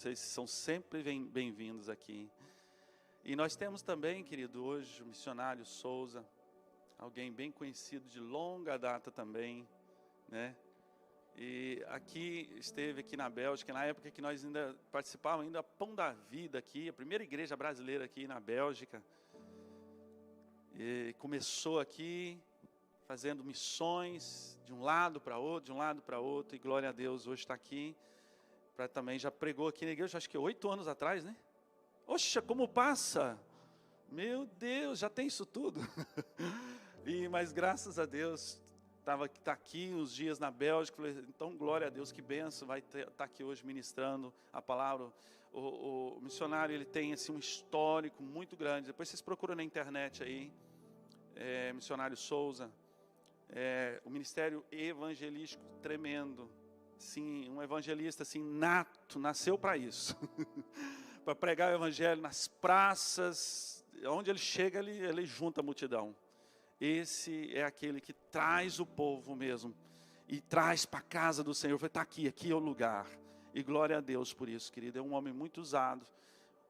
Vocês são sempre bem-vindos aqui. E nós temos também, querido, hoje o missionário Souza, alguém bem conhecido de longa data também, né? E esteve aqui na Bélgica, na época que nós ainda participávamos, ainda Pão da Vida aqui, a primeira igreja brasileira aqui na Bélgica. E começou aqui, fazendo missões de um lado para outro, e glória a Deus, hoje está aqui. Também já pregou aqui na igreja, acho que 8 anos atrás, né? Oxa, como passa! Meu Deus, já tem isso tudo. Mas graças a Deus, está aqui uns dias na Bélgica, falei, então glória a Deus, que benção, vai estar aqui hoje ministrando a palavra. O missionário, ele tem assim, um histórico muito grande, depois vocês procuram na internet aí, missionário Souza, o ministério evangelístico tremendo. Sim, um evangelista assim, nato, nasceu para isso. Para pregar o evangelho nas praças, onde ele chega, ele junta a multidão. Esse é aquele que traz o povo mesmo, e traz para a casa do Senhor. Está aqui é o lugar. E glória a Deus por isso, querido. É um homem muito usado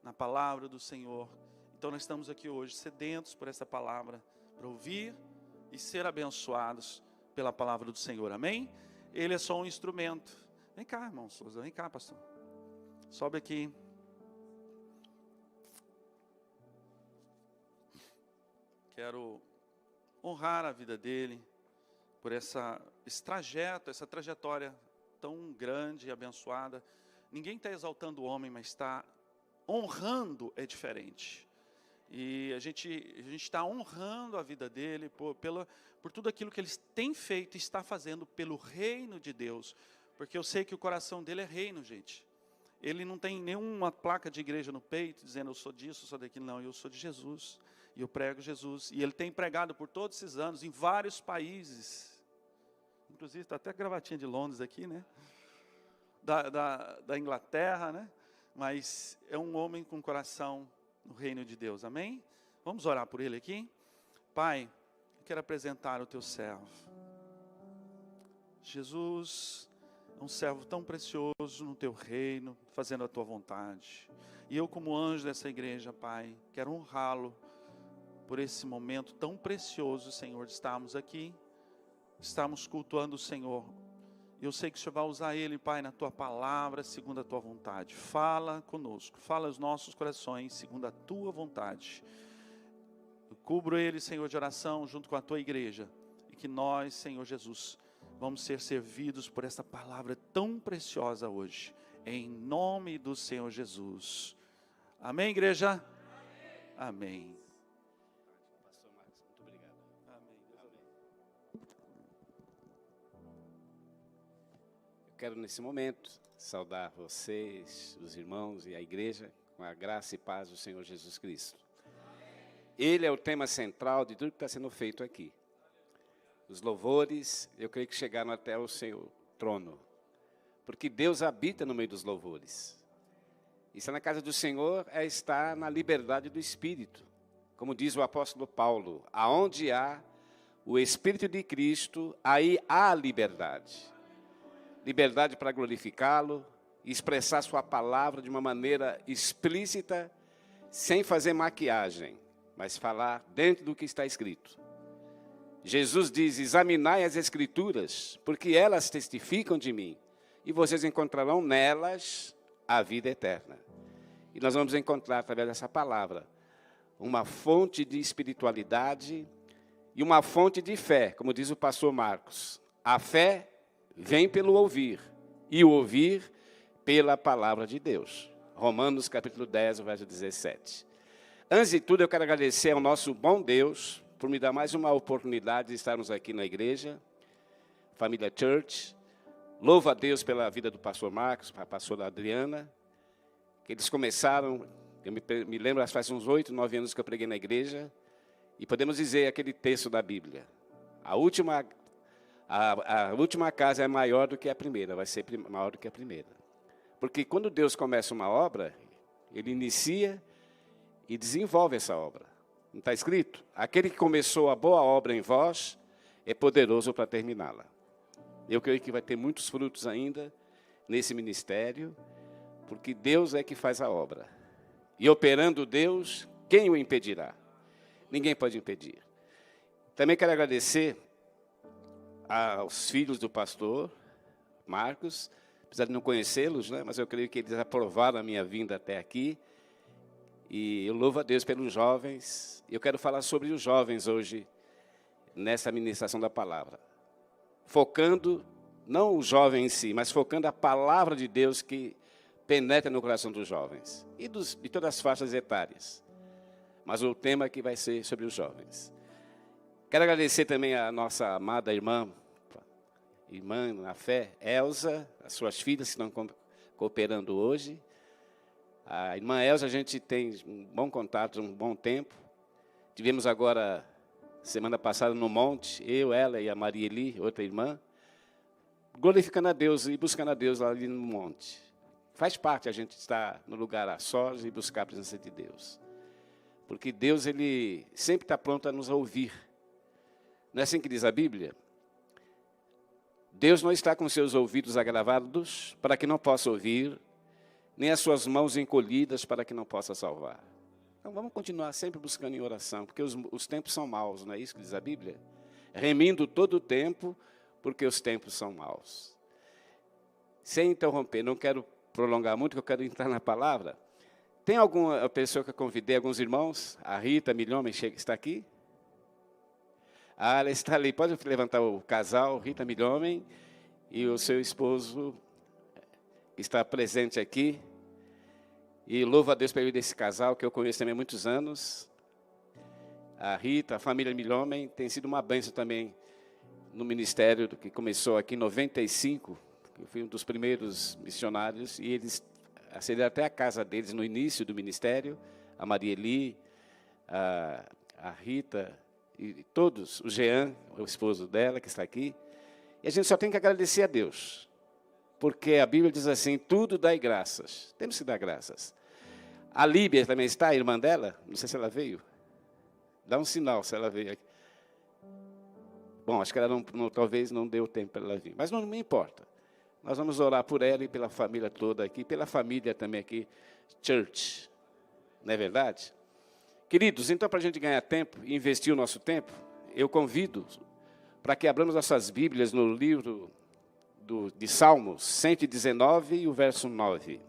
na palavra do Senhor. Então nós estamos aqui hoje, sedentos por essa palavra, para ouvir e ser abençoados pela palavra do Senhor. Amém? Ele é só um instrumento. Vem cá, irmão Souza, vem cá, pastor. Sobe aqui. Quero honrar a vida dele por esse trajeto, essa trajetória tão grande e abençoada. Ninguém está exaltando o homem, mas está honrando, é diferente. E a gente está honrando a vida dele por tudo aquilo que ele tem feito e está fazendo pelo reino de Deus. Porque eu sei que o coração dele é reino, gente. Ele não tem nenhuma placa de igreja no peito, dizendo eu sou disso, eu sou daquilo. Não, eu sou de Jesus. E eu prego Jesus. E ele tem pregado por todos esses anos em vários países. Inclusive, está até a gravatinha de Londres aqui, né? Da Inglaterra, né? Mas é um homem com coração no reino de Deus, amém? Vamos orar por ele aqui? Pai, eu quero apresentar o teu servo. Jesus é um servo tão precioso no teu reino, fazendo a tua vontade. E eu, como anjo dessa igreja, Pai, quero honrá-lo por esse momento tão precioso, Senhor, de estarmos aqui, estamos cultuando o Senhor. Eu sei que o Senhor vai usar ele, Pai, na tua palavra, segundo a tua vontade. Fala conosco, fala aos nossos corações, segundo a tua vontade. Eu cubro ele, Senhor, de oração, junto com a tua igreja. E que nós, Senhor Jesus, vamos ser servidos por essa palavra tão preciosa hoje. Em nome do Senhor Jesus. Amém, igreja? Amém. Pastor Marcos, muito obrigado. Amém. Eu quero nesse momento saudar vocês, os irmãos e a igreja, com a graça e paz do Senhor Jesus Cristo. Ele é o tema central de tudo que está sendo feito aqui. Os louvores, eu creio que chegaram até o seu trono, porque Deus habita no meio dos louvores. Estar na casa do Senhor é estar na liberdade do Espírito. Como diz o apóstolo Paulo, aonde há o Espírito de Cristo, aí há liberdade. Liberdade para glorificá-lo, expressar sua palavra de uma maneira explícita, sem fazer maquiagem, mas falar dentro do que está escrito. Jesus diz, examinai as Escrituras, porque elas testificam de mim, e vocês encontrarão nelas a vida eterna. E nós vamos encontrar, através dessa palavra, uma fonte de espiritualidade e uma fonte de fé, como diz o pastor Marcos. A fé vem pelo ouvir, e o ouvir pela palavra de Deus. Romanos capítulo 10, verso 17. Antes de tudo, eu quero agradecer ao nosso bom Deus por me dar mais uma oportunidade de estarmos aqui na igreja, Família Church. Louvo a Deus pela vida do pastor Marcos, a pastora Adriana, que eles começaram, eu me lembro, faz uns 8, 9 anos que eu preguei na igreja, e podemos dizer aquele texto da Bíblia, a última casa é maior do que a primeira, vai ser maior do que a primeira. Porque quando Deus começa uma obra, Ele inicia e desenvolve essa obra. Não está escrito? Aquele que começou a boa obra em vós, é poderoso para terminá-la. Eu creio que vai ter muitos frutos ainda nesse ministério, porque Deus é que faz a obra. E operando Deus, quem o impedirá? Ninguém pode impedir. Também quero agradecer aos filhos do pastor Marcos, apesar de não conhecê-los, né, mas eu creio que eles aprovaram a minha vinda até aqui. E eu louvo a Deus pelos jovens. Eu quero falar sobre os jovens hoje, nessa ministração da palavra. Focando, não o jovem em si, mas focando a palavra de Deus que penetra no coração dos jovens. E de todas as faixas etárias. Mas o tema aqui vai ser sobre os jovens. Quero agradecer também a nossa amada irmã na fé, Elza, as suas filhas que estão cooperando hoje. A irmã Elza, a gente tem um bom contato, um bom tempo. Tivemos agora, semana passada, no monte, eu, ela e a Maria Eli, outra irmã, glorificando a Deus e buscando a Deus lá ali no monte. Faz parte a gente estar no lugar a sós e buscar a presença de Deus. Porque Deus, Ele sempre está pronto a nos ouvir. Não é assim que diz a Bíblia? Deus não está com seus ouvidos agravados para que não possa ouvir, nem as suas mãos encolhidas para que não possa salvar. Então vamos continuar sempre buscando em oração, porque os tempos são maus, não é isso que diz a Bíblia? Remindo todo o tempo, porque os tempos são maus. Sem interromper, não quero prolongar muito, que eu quero entrar na palavra. Tem alguma pessoa que eu convidei, alguns irmãos? A Rita Milhomem está aqui? Ah, ela está ali. Pode levantar o casal, Rita Milhomem, e o seu esposo que está presente aqui. E louvo a Deus pelo desse casal, que eu conheço também há muitos anos. A Rita, a família Milhomem, tem sido uma bênção também no ministério que começou aqui em 95. Eu fui um dos primeiros missionários, e eles acederam até a casa deles no início do ministério. A Maria Eli, a Rita e todos, o Jean, o esposo dela, que está aqui. E a gente só tem que agradecer a Deus, porque a Bíblia diz assim, tudo dai graças. Temos que dar graças. A Líbia também está, a irmã dela, não sei se ela veio. Dá um sinal se ela veio aqui. Bom, acho que ela talvez não deu tempo para ela vir, mas não me importa. Nós vamos orar por ela e pela família toda aqui, pela família também aqui, Church. Não é verdade? Queridos, então, para a gente ganhar tempo e investir o nosso tempo, eu convido para que abramos nossas Bíblias no livro de Salmos 119 e o verso 9.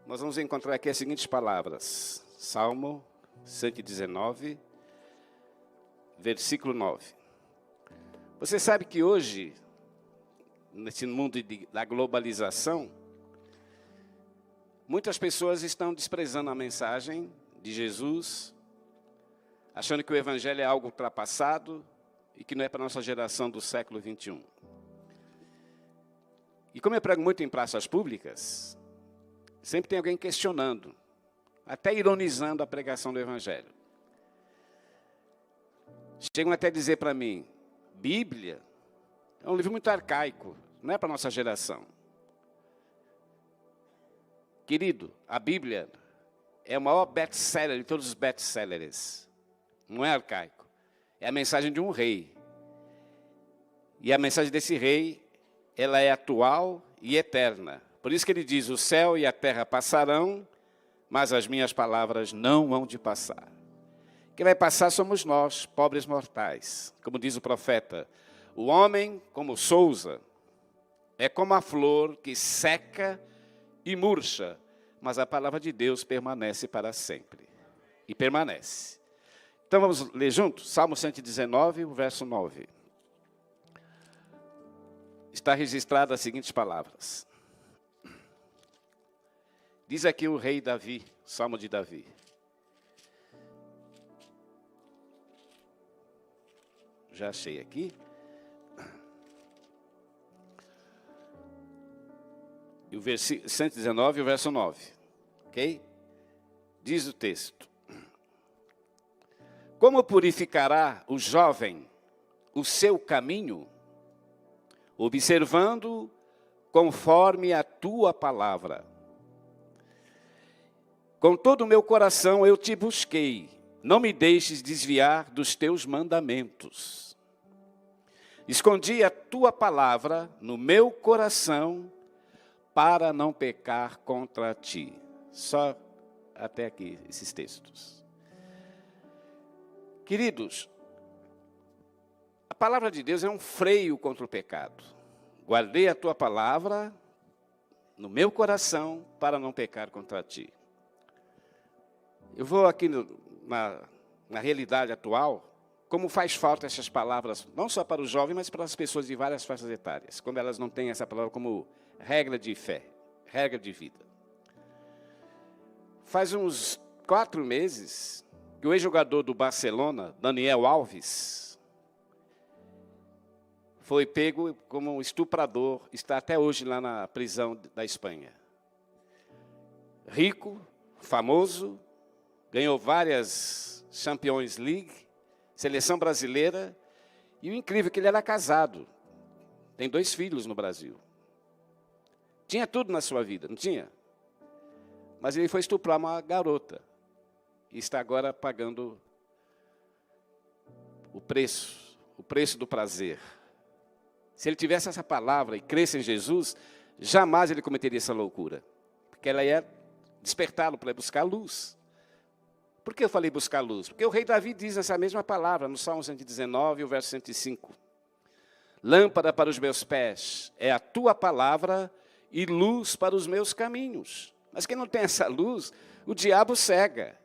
Nós vamos encontrar aqui as seguintes palavras. Salmo 119, versículo 9. Você sabe que hoje, nesse mundo da globalização, muitas pessoas estão desprezando a mensagem de Jesus, achando que o Evangelho é algo ultrapassado e que não é para a nossa geração do século 21. E como eu prego muito em praças públicas, sempre tem alguém questionando, até ironizando a pregação do Evangelho. Chegam até a dizer para mim, Bíblia é um livro muito arcaico, não é para a nossa geração. Querido, a Bíblia é o maior best-seller de todos os best-sellers. Não é arcaico. É a mensagem de um rei. E a mensagem desse rei, ela é atual e eterna. Por isso que ele diz, o céu e a terra passarão, mas as minhas palavras não hão de passar. Quem vai passar somos nós, pobres mortais. Como diz o profeta, o homem, como Sousa, é como a flor que seca e murcha, mas a palavra de Deus permanece para sempre. E permanece. Então vamos ler juntos? Salmo 119, o verso 9. Está registrado as seguintes palavras. Diz aqui o rei Davi, Salmo de Davi. Já achei aqui. E o versículo 119, o verso 9. Ok? Diz o texto. Como purificará o jovem o seu caminho? Observando conforme a tua palavra. Com todo o meu coração eu te busquei. Não me deixes desviar dos teus mandamentos. Escondi a tua palavra no meu coração para não pecar contra ti. Só até aqui esses textos. Queridos, a palavra de Deus é um freio contra o pecado. Guardei a tua palavra no meu coração para não pecar contra ti. Eu vou aqui na realidade atual, como faz falta essas palavras, não só para os jovens, mas para as pessoas de várias faixas etárias, quando elas não têm essa palavra como regra de fé, regra de vida. Faz uns 4 meses que o ex-jogador do Barcelona, Daniel Alves, foi pego como um estuprador, está até hoje lá na prisão da Espanha. Rico, famoso, ganhou várias Champions League, seleção brasileira, e o incrível é que ele era casado. Tem 2 filhos no Brasil. Tinha tudo na sua vida, não tinha? Mas ele foi estuprar uma garota. E está agora pagando o preço do prazer. Se ele tivesse essa palavra e cresce em Jesus, jamais ele cometeria essa loucura. Porque ela ia despertá-lo para buscar luz. Por que eu falei buscar luz? Porque o rei Davi diz essa mesma palavra, no Salmo 119, o verso 105. Lâmpada para os meus pés é a tua palavra e luz para os meus caminhos. Mas quem não tem essa luz, o diabo cega.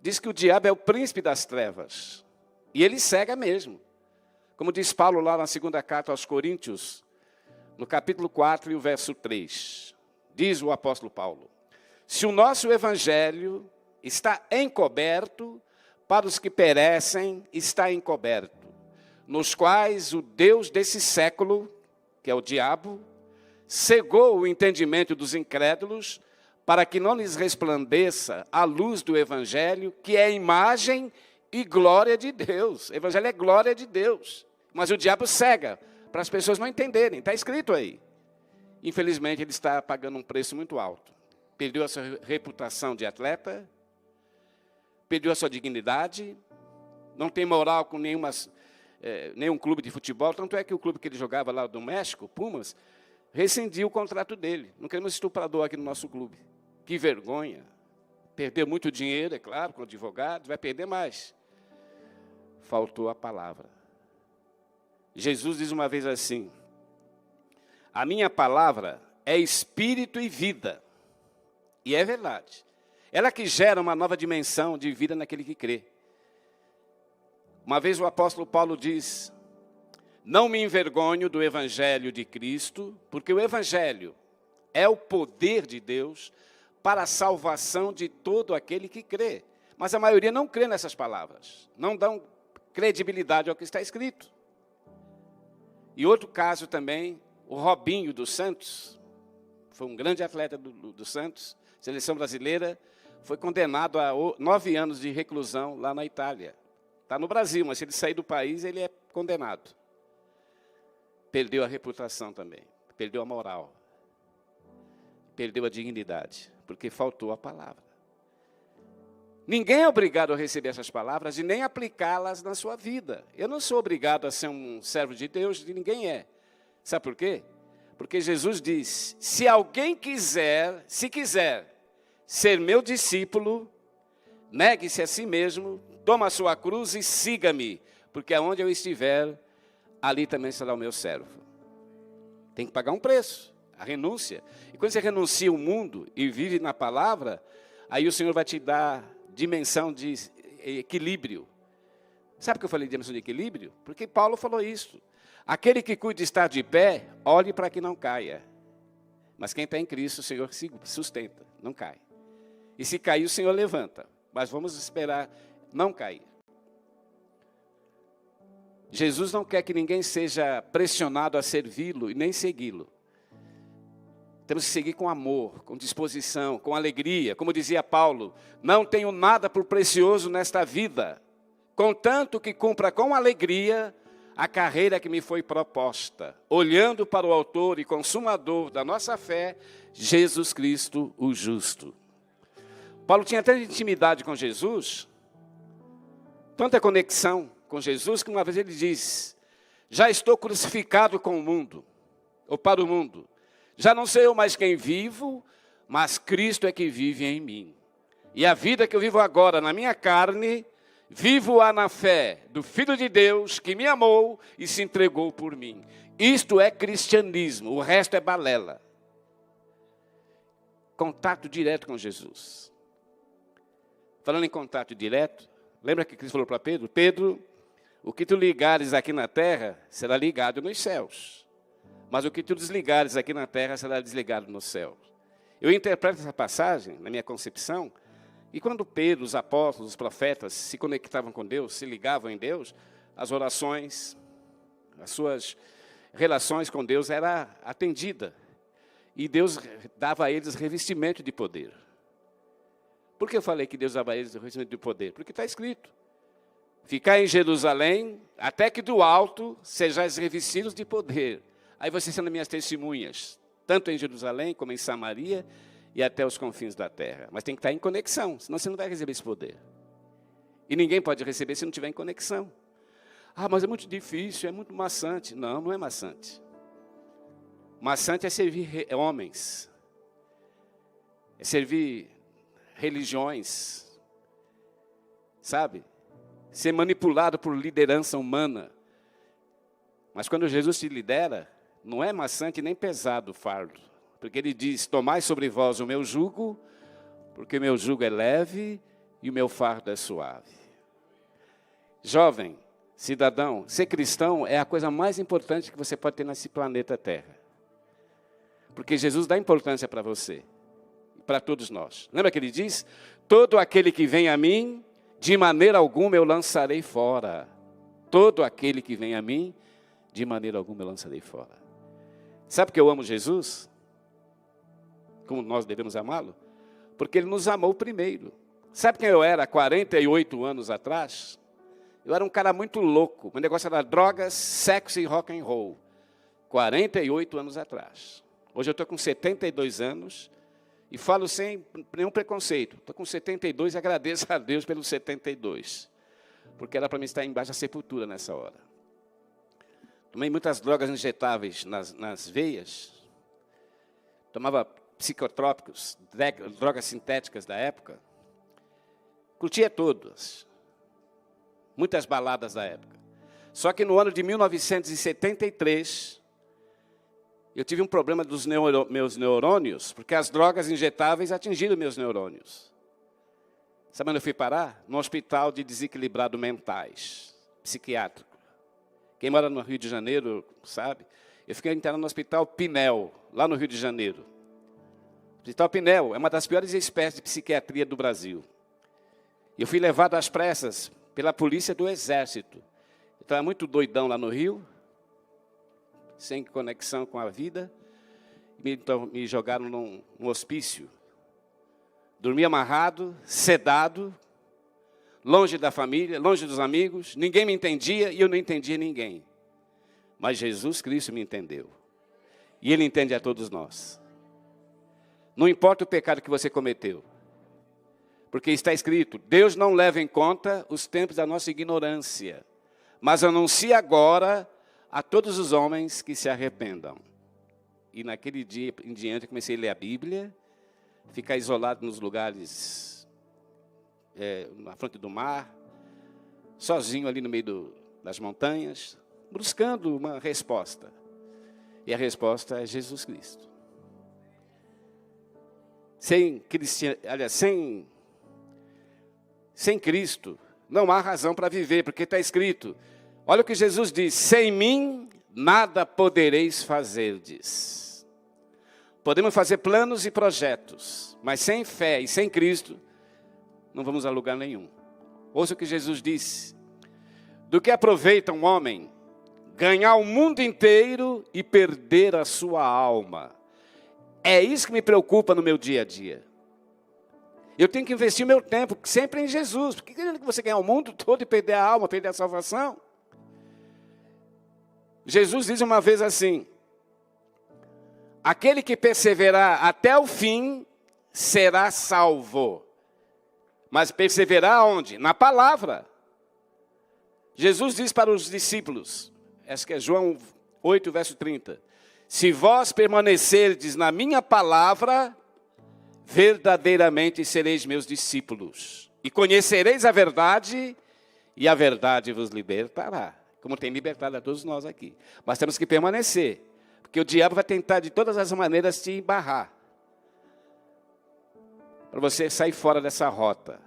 Diz que o diabo é o príncipe das trevas. E ele cega mesmo. Como diz Paulo lá na segunda carta aos Coríntios, no capítulo 4 e o verso 3. Diz o apóstolo Paulo: se o nosso evangelho está encoberto, para os que perecem está encoberto, nos quais o Deus desse século, que é o diabo, cegou o entendimento dos incrédulos, para que não lhes resplandeça a luz do evangelho, que é a imagem e glória de Deus. O evangelho é glória de Deus. Mas o diabo cega, para as pessoas não entenderem. Está escrito aí. Infelizmente, ele está pagando um preço muito alto. Perdeu a sua reputação de atleta, perdeu a sua dignidade, não tem moral com nenhum clube de futebol. Tanto é que o clube que ele jogava lá do México, Pumas, rescindiu o contrato dele. Não queremos estuprador aqui no nosso clube. Que vergonha. Perdeu muito dinheiro, é claro, com o advogado, vai perder mais. Faltou a palavra. Jesus diz uma vez assim: a minha palavra é espírito e vida. E é verdade. Ela que gera uma nova dimensão de vida naquele que crê. Uma vez o apóstolo Paulo diz: não me envergonho do evangelho de Cristo, porque o evangelho é o poder de Deus para a salvação de todo aquele que crê. Mas a maioria não crê nessas palavras, não dão credibilidade ao que está escrito. E outro caso também, o Robinho dos Santos, foi um grande atleta do Santos, seleção brasileira, foi condenado a 9 anos de reclusão lá na Itália. Está no Brasil, mas se ele sair do país, ele é condenado. Perdeu a reputação também, perdeu a moral, perdeu a dignidade, porque faltou a palavra. Ninguém é obrigado a receber essas palavras e nem aplicá-las na sua vida. Eu não sou obrigado a ser um servo de Deus, ninguém é. Sabe por quê? Porque Jesus diz: se alguém quiser, se quiser ser meu discípulo, negue-se a si mesmo, toma a sua cruz e siga-me, porque aonde eu estiver, ali também será o meu servo. Tem que pagar um preço, a renúncia. E quando você renuncia o mundo e vive na palavra, aí o Senhor vai te dar dimensão de equilíbrio. Sabe por que eu falei de dimensão de equilíbrio? Porque Paulo falou isso. Aquele que cuida de estar de pé, olhe para que não caia. Mas quem está em Cristo, o Senhor se sustenta, não cai. E se cair, o Senhor levanta. Mas vamos esperar não cair. Jesus não quer que ninguém seja pressionado a servi-lo e nem segui-lo. Temos que seguir com amor, com disposição, com alegria. Como dizia Paulo: não tenho nada por precioso nesta vida, contanto que cumpra com alegria a carreira que me foi proposta, olhando para o autor e consumador da nossa fé, Jesus Cristo, o justo. Paulo tinha tanta intimidade com Jesus, tanta conexão com Jesus, que uma vez ele diz: Já estou crucificado com o mundo, ou para o mundo. Já não sou eu mais quem vivo, mas Cristo é que vive em mim. E a vida que eu vivo agora na minha carne, vivo-a na fé do Filho de Deus que me amou e se entregou por mim. Isto é cristianismo, o resto é balela. Contato direto com Jesus. Falando em contato direto, lembra que Cristo falou para Pedro? Pedro, o que tu ligares aqui na terra, será ligado nos céus. Mas o que tu desligares aqui na terra, será desligado nos céus. Eu interpreto essa passagem, na minha concepção, e quando Pedro, os apóstolos, os profetas se conectavam com Deus, se ligavam em Deus, as orações, as suas relações com Deus eram atendidas. E Deus dava a eles revestimento de poder. Por que eu falei que Deus dava a eles revestimento de poder? Porque está escrito. Ficar em Jerusalém, até que do alto sejais revestidos de poder. Aí vocês sendo minhas testemunhas, tanto em Jerusalém como em Samaria e até os confins da terra. Mas tem que estar em conexão, senão você não vai receber esse poder. E ninguém pode receber se não tiver em conexão. Ah, mas é muito difícil, é muito maçante. Não, não é maçante. Maçante é servir homens. É servir religiões. Sabe? Ser manipulado por liderança humana. Mas quando Jesus te lidera, não é maçante nem pesado o fardo. Porque ele diz, tomai sobre vós o meu jugo, porque o meu jugo é leve e o meu fardo é suave. Jovem, cidadão, ser cristão é a coisa mais importante que você pode ter nesse planeta Terra. Porque Jesus dá importância para você, para todos nós. Lembra que ele diz, todo aquele que vem a mim, de maneira alguma eu lançarei fora. Todo aquele que vem a mim, de maneira alguma eu lançarei fora. Sabe que eu amo Jesus? Como nós devemos amá-lo? Porque ele nos amou primeiro. Sabe quem eu era há 48 anos atrás? Eu era um cara muito louco. Meu negócio era drogas, sexo e rock and roll. 48 anos atrás. Hoje eu estou com 72 anos e falo sem nenhum preconceito. Estou com 72 e agradeço a Deus pelos 72. Porque era para mim estar embaixo da sepultura nessa hora. Tomei muitas drogas injetáveis nas veias. Tomava psicotrópicos, drogas sintéticas da época. Curtia todas. Muitas baladas da época. Só que no ano de 1973, eu tive um problema dos meus neurônios, porque as drogas injetáveis atingiram meus neurônios. Sabe onde eu fui parar? No hospital de desequilibrado mentais, psiquiátrico. Quem mora no Rio de Janeiro, sabe? Eu fiquei internado no Hospital Pinel, lá no Rio de Janeiro. O Hospital Pinel é uma das piores espécies de psiquiatria do Brasil. Eu fui levado às pressas pela polícia do Exército. Eu estava muito doidão lá no Rio, sem conexão com a vida. Então, me jogaram num hospício. Dormi amarrado, sedado, longe da família, longe dos amigos. Ninguém me entendia e eu não entendia ninguém. Mas Jesus Cristo me entendeu. E Ele entende a todos nós. Não importa o pecado que você cometeu. Porque está escrito, Deus não leva em conta os tempos da nossa ignorância, mas anuncia agora a todos os homens que se arrependam. E naquele dia em diante eu comecei a ler a Bíblia, ficar isolado nos lugares, na frente do mar, sozinho ali no meio das montanhas, buscando uma resposta. E a resposta é Jesus Cristo. Sem Cristo, não há razão para viver, porque está escrito, olha o que Jesus diz, sem mim nada podereis fazer, diz. Podemos fazer planos e projetos, mas sem fé e sem Cristo, não vamos a lugar nenhum. Ouça o que Jesus disse, do que aproveita um homem ganhar o mundo inteiro e perder a sua alma? É isso que me preocupa no meu dia a dia. Eu tenho que investir meu tempo sempre em Jesus. Porque querendo que você ganhar o mundo todo e perder a alma, perder a salvação? Jesus diz uma vez assim, aquele que perseverar até o fim será salvo. Mas perseverar onde? Na palavra. Jesus diz para os discípulos, Acho que é João 8, verso 30. Se vós permanecerdes na minha palavra, verdadeiramente sereis meus discípulos. E conhecereis a verdade, e a verdade vos libertará. Como tem libertado a todos nós aqui. Mas temos que permanecer. Porque o diabo vai tentar de todas as maneiras te embarrar. Para você sair fora dessa rota.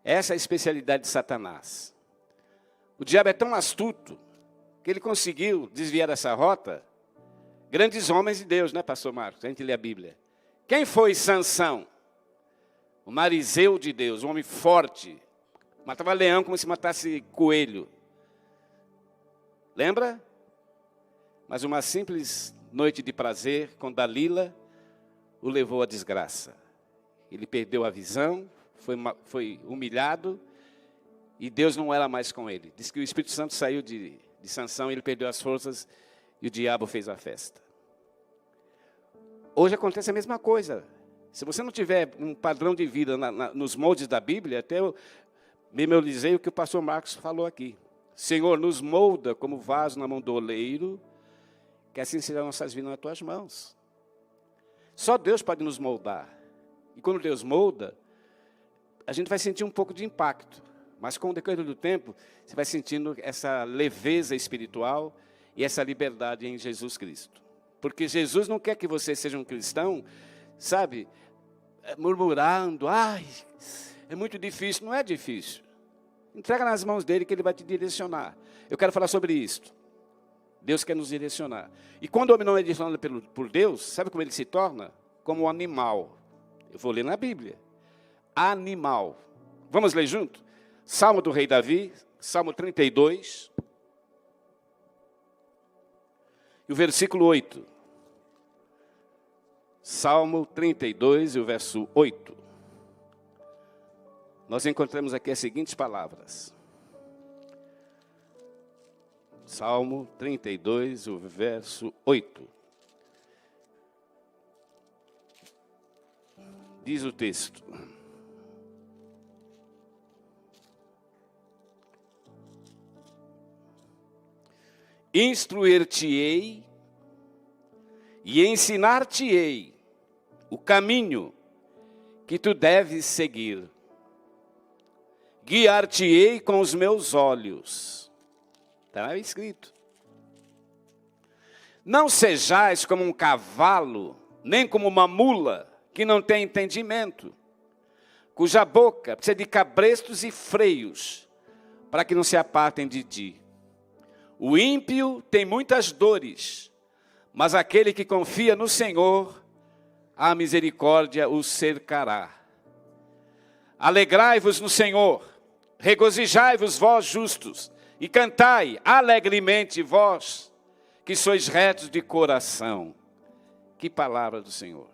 Essa é a especialidade de Satanás. O diabo é tão astuto que ele conseguiu desviar dessa rota grandes homens de Deus, né, pastor Marcos? A gente lê a Bíblia. Quem foi Sansão? O marizeu de Deus, um homem forte. Matava leão como se matasse coelho. Lembra? Mas uma simples noite de prazer com Dalila o levou à desgraça. Ele perdeu a visão, foi humilhado e Deus não era mais com ele. Diz que o Espírito Santo saiu de Sansão, ele perdeu as forças e o diabo fez a festa. Hoje acontece a mesma coisa. Se você não tiver um padrão de vida nos moldes da Bíblia, até eu memorizei o que o pastor Marcos falou aqui. Senhor, nos molda como vaso na mão do oleiro, que assim serão nossas vidas nas tuas mãos. Só Deus pode nos moldar. E quando Deus molda, a gente vai sentir um pouco de impacto. Mas com o decorrer do tempo, você vai sentindo essa leveza espiritual e essa liberdade em Jesus Cristo. Porque Jesus não quer que você seja um cristão, sabe, murmurando, ai, é muito difícil. Não é difícil. Entrega nas mãos dele que ele vai te direcionar. Eu quero falar sobre isto. Deus quer nos direcionar. E quando o homem não é direcionado por Deus, sabe como ele se torna? Como um animal. Eu vou ler na Bíblia. Animal. Vamos ler junto? Salmo do rei Davi, Salmo 32. E o versículo 8. Salmo 32 e o verso 8. Nós encontramos aqui as seguintes palavras. Salmo 32, o verso 8. Diz o texto. Instruir-te-ei e ensinar-te-ei o caminho que tu deves seguir. Guiar-te-ei com os meus olhos. Está escrito. Não sejais como um cavalo, nem como uma mula, que não tem entendimento, cuja boca precisa de cabrestos e freios, para que não se apartem de ti. O ímpio tem muitas dores, mas aquele que confia no Senhor, a misericórdia o cercará. Alegrai-vos no Senhor, regozijai-vos vós justos, e cantai alegremente vós, que sois retos de coração. Que palavra do Senhor.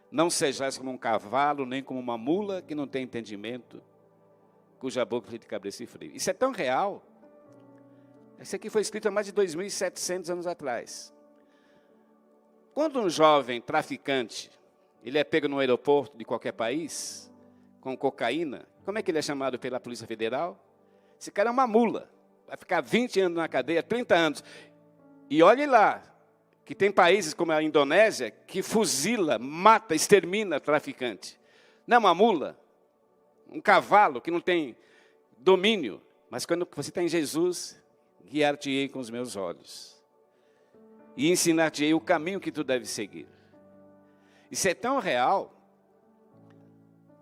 Não sejais como um cavalo, nem como uma mula que não tem entendimento, cuja boca fica de cabeça e frio. Isso é tão real. Isso aqui foi escrito há mais de 2.700 anos atrás. Quando um jovem traficante, ele é pego no aeroporto de qualquer país, com cocaína, como é que ele é chamado pela Polícia Federal? Esse cara é uma mula. Vai ficar 20 anos na cadeia, 30 anos. E olhe lá, que tem países como a Indonésia, que fuzila, mata, extermina traficante. Não é uma mula, um cavalo que não tem domínio. Mas quando você está em Jesus, guiar-te-ei com os meus olhos. E ensinar-te-ei o caminho que tu deves seguir. Isso é tão real.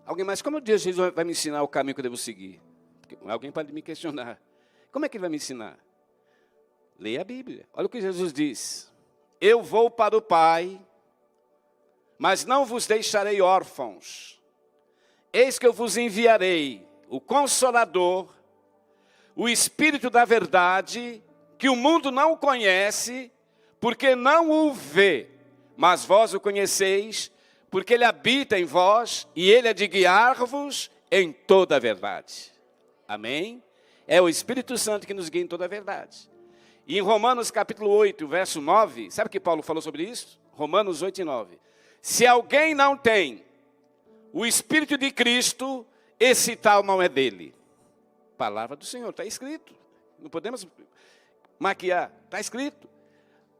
Alguém, mas como Deus Jesus vai me ensinar o caminho que eu devo seguir? Porque alguém pode me questionar. Como é que ele vai me ensinar? Leia a Bíblia. Olha o que Jesus diz. Eu vou para o Pai, mas não vos deixarei órfãos. Eis que eu vos enviarei o Consolador, o Espírito da verdade, que o mundo não conhece, porque não o vê. Mas vós o conheceis, porque ele habita em vós, e ele é de guiar-vos em toda a verdade. Amém? É o Espírito Santo que nos guia em toda a verdade. E em Romanos capítulo 8, verso 9, sabe o que Paulo falou sobre isso? Romanos 8 e 9. Se alguém não tem o Espírito de Cristo, esse tal não é dele. Palavra do Senhor, está escrito. não podemos maquiar, está escrito.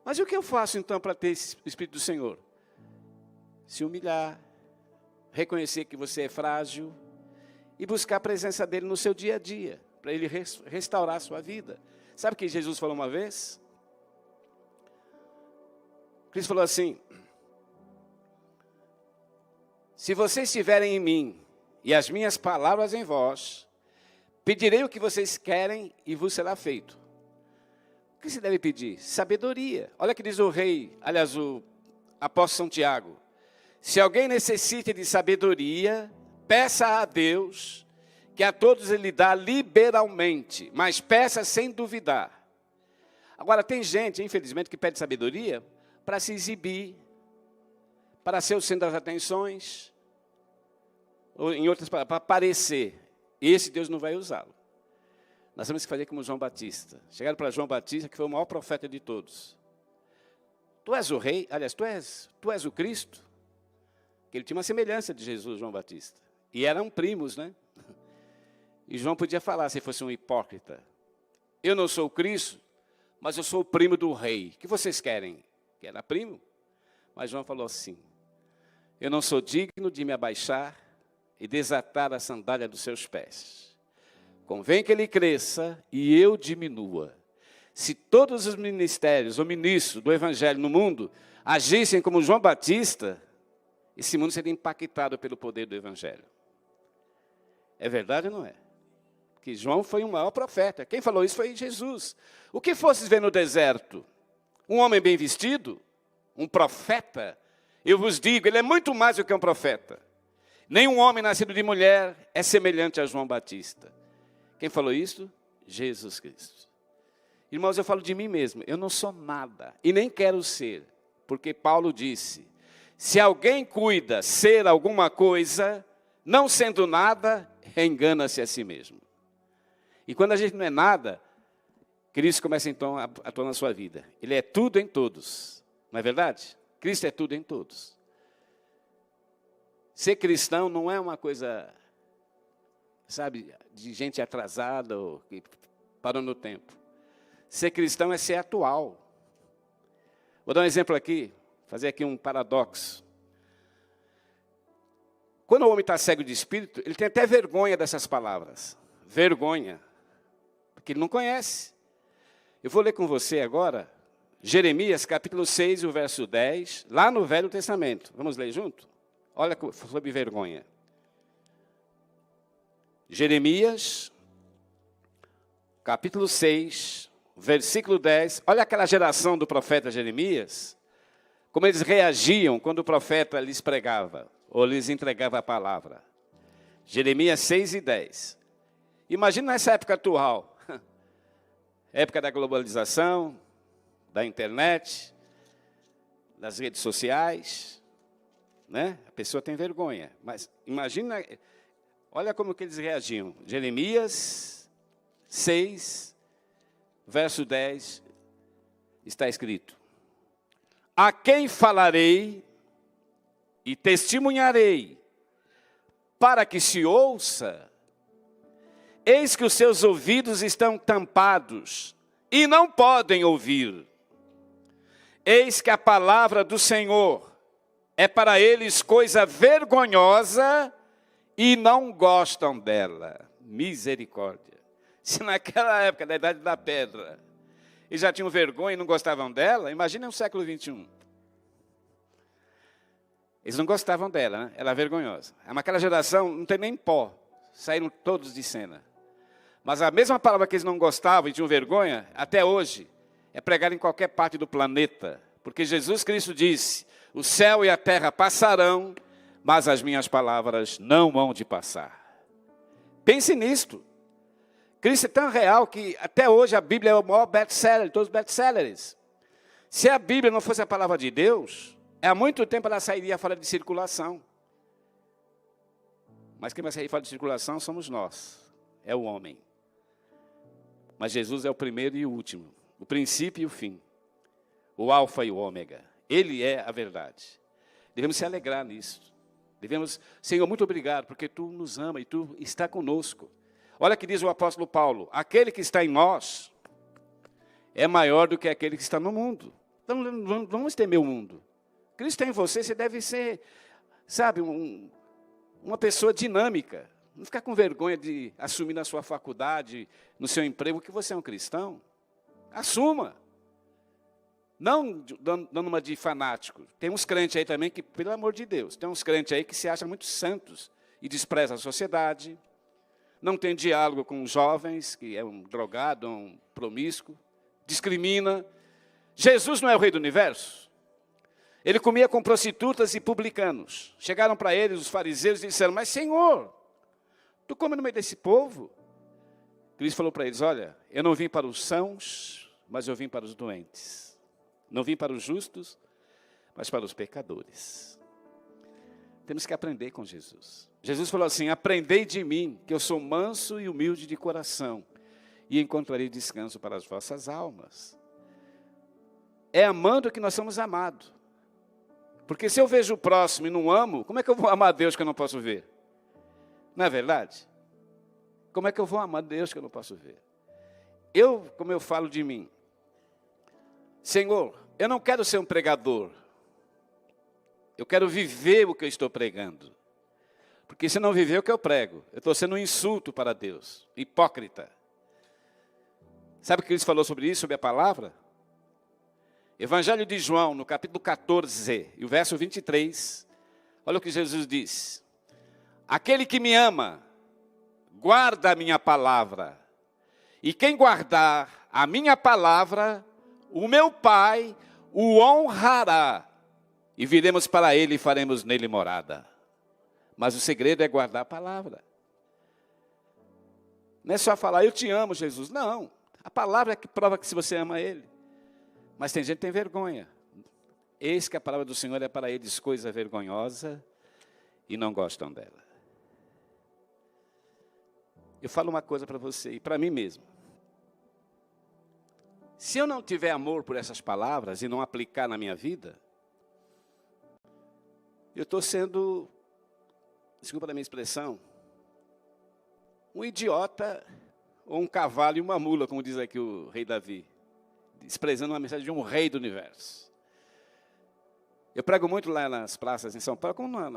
Mas o que eu faço então para ter esse Espírito do Senhor? Se humilhar, reconhecer que você é frágil e buscar a presença dele no seu dia a dia, para ele restaurar a sua vida. Sabe o que Jesus falou uma vez? Cristo falou assim: se vocês estiverem em mim e as minhas palavras em vós, pedirei o que vocês querem e vos será feito. O que você deve pedir? Sabedoria. Olha o que diz o rei, aliás, o apóstolo São Tiago. Se alguém necessita de sabedoria, peça a Deus, que a todos ele dá liberalmente, mas peça sem duvidar. Agora, tem gente, infelizmente, que pede sabedoria para se exibir, para ser o centro das atenções, ou em outras palavras, para aparecer. Esse Deus não vai usá-lo. Nós temos que fazer como João Batista. Chegaram para João Batista, que foi o maior profeta de todos. Tu és o rei, aliás, tu és o Cristo. Ele tinha uma semelhança de Jesus, João Batista. E eram primos, né? E João podia falar, se fosse um hipócrita: eu não sou o Cristo, mas eu sou o primo do rei. O que vocês querem? Que era primo. Mas João falou assim: eu não sou digno de me abaixar e desatar a sandália dos seus pés. Convém que ele cresça e eu diminua. Se todos os ministérios ou ministros do Evangelho no mundo agissem como João Batista, esse mundo seria impactado pelo poder do Evangelho. É verdade ou não é? Que João foi o maior profeta. Quem falou isso foi Jesus. O que fosses ver no deserto? Um homem bem vestido? Um profeta? Eu vos digo, ele é muito mais do que um profeta. Nenhum homem nascido de mulher é semelhante a João Batista. Quem falou isso? Jesus Cristo. Irmãos, eu falo de mim mesmo. Eu não sou nada e nem quero ser. Porque Paulo disse: se alguém cuida ser alguma coisa, não sendo nada, engana-se a si mesmo. E quando a gente não é nada, Cristo começa então a atuar na sua vida. Ele é tudo em todos. Não é verdade? Cristo é tudo em todos. Ser cristão não é uma coisa, sabe, de gente atrasada ou que parou no tempo. Ser cristão é ser atual. Vou dar um exemplo aqui, fazer aqui um paradoxo. Quando o homem está cego de espírito, ele tem até vergonha dessas palavras. Vergonha. Porque ele não conhece. Eu vou ler com você agora Jeremias, capítulo 6, o verso 10, lá no Velho Testamento. Vamos ler junto? Olha sobre vergonha. Jeremias, capítulo 6, versículo 10. Olha aquela geração do profeta Jeremias, como eles reagiam quando o profeta lhes pregava, ou lhes entregava a palavra. Jeremias 6 e 10. Imagina nessa época atual, época da globalização, da internet, das redes sociais, né? A pessoa tem vergonha, mas imagina, olha como que eles reagiam. Jeremias 6, verso 10, está escrito: a quem falarei e testemunharei, para que se ouça? Eis que os seus ouvidos estão tampados e não podem ouvir. Eis que a palavra do Senhor é para eles coisa vergonhosa e não gostam dela. Misericórdia. Se naquela época da Idade da Pedra eles já tinham vergonha e não gostavam dela, imagina no século 21. Eles não gostavam dela, né? Ela é vergonhosa. Aquela geração não tem nem pó, saíram todos de cena. Mas a mesma palavra que eles não gostavam e tinham vergonha, até hoje, é pregada em qualquer parte do planeta. Porque Jesus Cristo disse: o céu e a terra passarão, mas as minhas palavras não vão de passar. Pense nisto. Cristo é tão real que até hoje a Bíblia é o maior best-seller de todos os best-sellers. Se a Bíblia não fosse a palavra de Deus, há muito tempo ela sairia fora de circulação. Mas quem vai sair fora de circulação somos nós, é o homem. Mas Jesus é o primeiro e o último, o princípio e o fim, o alfa e o ômega. Ele é a verdade. Devemos se alegrar nisso. Devemos, Senhor, muito obrigado, porque Tu nos ama e Tu está conosco. Olha o que diz o apóstolo Paulo: aquele que está em nós é maior do que aquele que está no mundo. Então, não vamos temer o mundo. Cristo tem em você, você deve ser, sabe, uma pessoa dinâmica. Não ficar com vergonha de assumir na sua faculdade, no seu emprego, que você é um cristão. Assuma. Não dando uma de fanático. Tem uns crentes aí também que, pelo amor de Deus, tem uns crentes aí que se acham muito santos e desprezam a sociedade, não tem diálogo com os jovens, que é um drogado, um promíscuo, discrimina. Jesus não é o rei do universo? Ele comia com prostitutas e publicanos. Chegaram para ele os fariseus e disseram, mas Senhor, tu come no meio desse povo? Cristo falou para eles, olha, eu não vim para os sãos, mas eu vim para os doentes. Não vim para os justos, mas para os pecadores. Temos que aprender com Jesus. Jesus falou assim, aprendei de mim, que eu sou manso e humilde de coração, e encontrarei descanso para as vossas almas. É amando que nós somos amados. Porque se eu vejo o próximo e não amo, como é que eu vou amar a Deus que eu não posso ver? Não é verdade? Como é que eu vou amar a Deus que eu não posso ver? Como eu falo de mim, Senhor, eu não quero ser um pregador. Eu quero viver o que eu estou pregando. Porque se não viver o que eu prego, eu estou sendo um insulto para Deus, hipócrita. Sabe o que Cristo falou sobre isso, sobre a palavra? Evangelho de João, no capítulo 14, e o verso 23, olha o que Jesus diz. Aquele que me ama, guarda a minha palavra. E quem guardar a minha palavra, o meu Pai o honrará. E viremos para ele e faremos nele morada. Mas o segredo é guardar a palavra. Não é só falar, eu te amo, Jesus. Não, a palavra é que prova que se você ama ele. Mas tem gente que tem vergonha. Eis que a palavra do Senhor é para eles coisa vergonhosa e não gostam dela. Eu falo uma coisa para você e para mim mesmo. Se eu não tiver amor por essas palavras e não aplicar na minha vida, eu estou sendo, desculpa a minha expressão, um idiota ou um cavalo e uma mula, como diz aqui o rei Davi, desprezando uma mensagem de um rei do universo. Eu prego muito lá nas praças em São Paulo, como em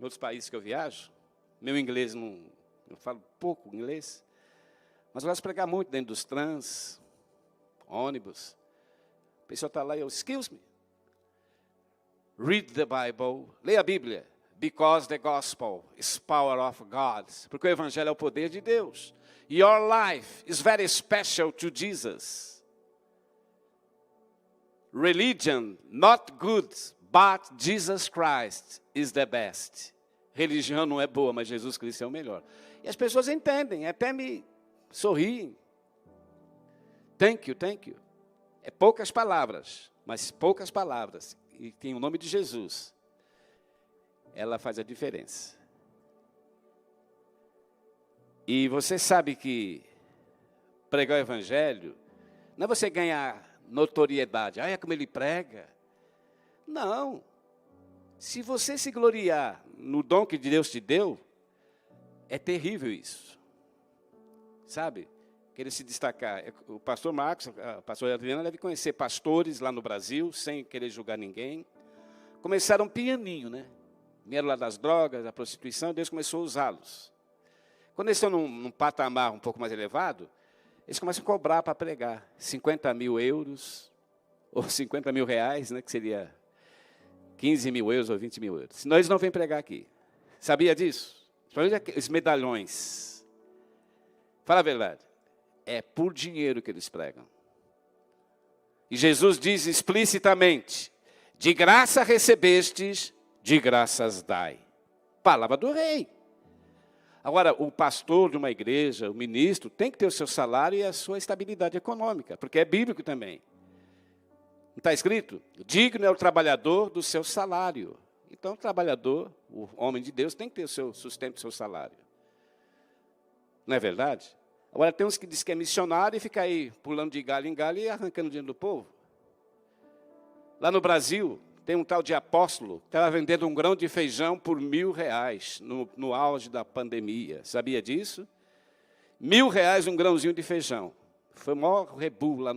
outros países que eu viajo. Meu inglês, eu falo pouco inglês, mas eu gosto de pregar muito dentro dos trans, ônibus. A pessoa está lá e eu, excuse me. Read the Bible, leia a Bíblia, because the gospel is power of God. Porque o evangelho é o poder de Deus. Your life is very special to Jesus. Religion, not good, but Jesus Christ is the best. Religião não é boa, mas Jesus Cristo é o melhor. E as pessoas entendem, até me sorriem. Thank you, thank you. É poucas palavras, mas poucas palavras. E tem o nome de Jesus. Ela faz a diferença. E você sabe que pregar o evangelho não é você ganhar notoriedade. É como ele prega. Não. Se você se gloriar no dom que Deus te deu, é terrível isso. Sabe? Querer se destacar. O pastor Marcos, a pastora Adriana deve conhecer pastores lá no Brasil, sem querer julgar ninguém. Começaram pianinho, né? Vieram lá das drogas, da prostituição, Deus começou a usá-los. Quando eles estão num patamar um pouco mais elevado, eles começam a cobrar para pregar 50 mil euros, ou 50 mil reais, né, que seria 15 mil euros ou 20 mil euros. Senão eles não vêm pregar aqui. Sabia disso? Os medalhões. Fala a verdade. É por dinheiro que eles pregam. E Jesus diz explicitamente, de graça recebestes, de graças dai. Palavra do rei. Agora, o pastor de uma igreja, o ministro, tem que ter o seu salário e a sua estabilidade econômica, porque é bíblico também. Não está escrito? Digno é o trabalhador do seu salário. Então, o trabalhador, o homem de Deus, tem que ter o seu sustento, o seu salário. Não é verdade? Agora, tem uns que dizem que é missionário e fica aí pulando de galho em galho e arrancando dinheiro do povo. Lá no Brasil, tem um tal de apóstolo que estava vendendo um grão de feijão por R$1.000 no auge da pandemia. Sabia disso? R$1.000 um grãozinho de feijão. Foi o maior rebu lá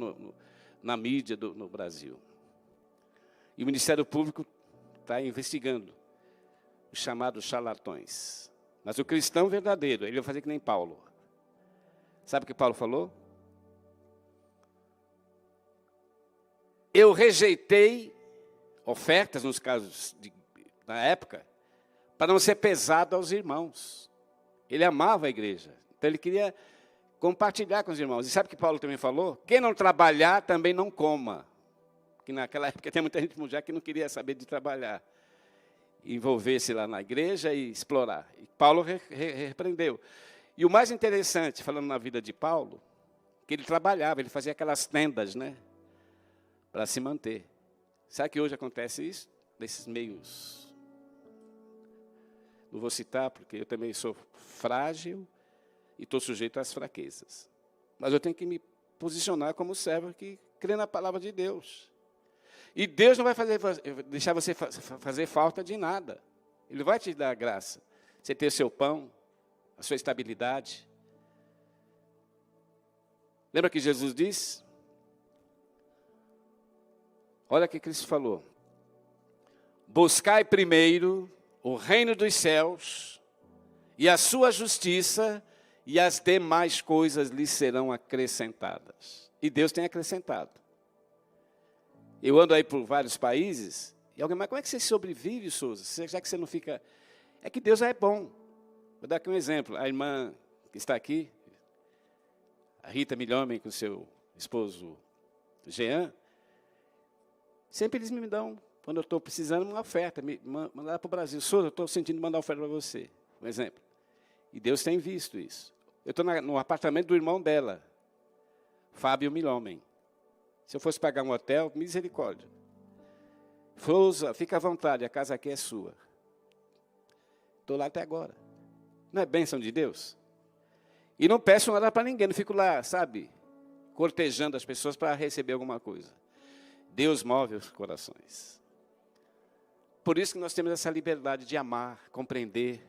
na mídia no Brasil. E o Ministério Público está investigando os chamados charlatões. Mas o cristão verdadeiro, ele vai fazer que nem Paulo. Sabe o que Paulo falou? Eu rejeitei ofertas, nos casos na época, para não ser pesado aos irmãos. Ele amava a igreja, então ele queria compartilhar com os irmãos. E sabe o que Paulo também falou? Quem não trabalhar, também não coma. Que naquela época tem muita gente já que não queria saber de trabalhar. Envolver-se lá na igreja e explorar. E Paulo repreendeu. E o mais interessante, falando na vida de Paulo, que ele trabalhava, ele fazia aquelas tendas, né? Para se manter. Sabe que hoje acontece isso? Nesses meios. Não vou citar, porque eu também sou frágil e estou sujeito às fraquezas. Mas eu tenho que me posicionar como servo que crê na palavra de Deus. E Deus não vai deixar você fazer falta de nada. Ele vai te dar a graça. Você ter seu pão, a sua estabilidade. Lembra que Jesus disse? Olha o que Cristo falou. Buscai primeiro o reino dos céus e a sua justiça, e as demais coisas lhes serão acrescentadas. E Deus tem acrescentado. Eu ando aí por vários países, e alguém, mas como é que você sobrevive, Souza? Já que você não fica... É que Deus é bom. Vou dar aqui um exemplo. A irmã que está aqui, a Rita Milhomem, com o seu esposo Jean, sempre eles me dão, quando eu estou precisando, uma oferta, me mandar para o Brasil. Souza, eu estou sentindo mandar oferta para você, um exemplo. E Deus tem visto isso. Eu estou no apartamento do irmão dela, Fábio Milhomem. Se eu fosse pagar um hotel, misericórdia. Souza, fica à vontade, a casa aqui é sua. Estou lá até agora. Não é bênção de Deus? E não peço nada para ninguém, não fico lá, sabe, cortejando as pessoas para receber alguma coisa. Deus move os corações. Por isso que nós temos essa liberdade de amar, compreender,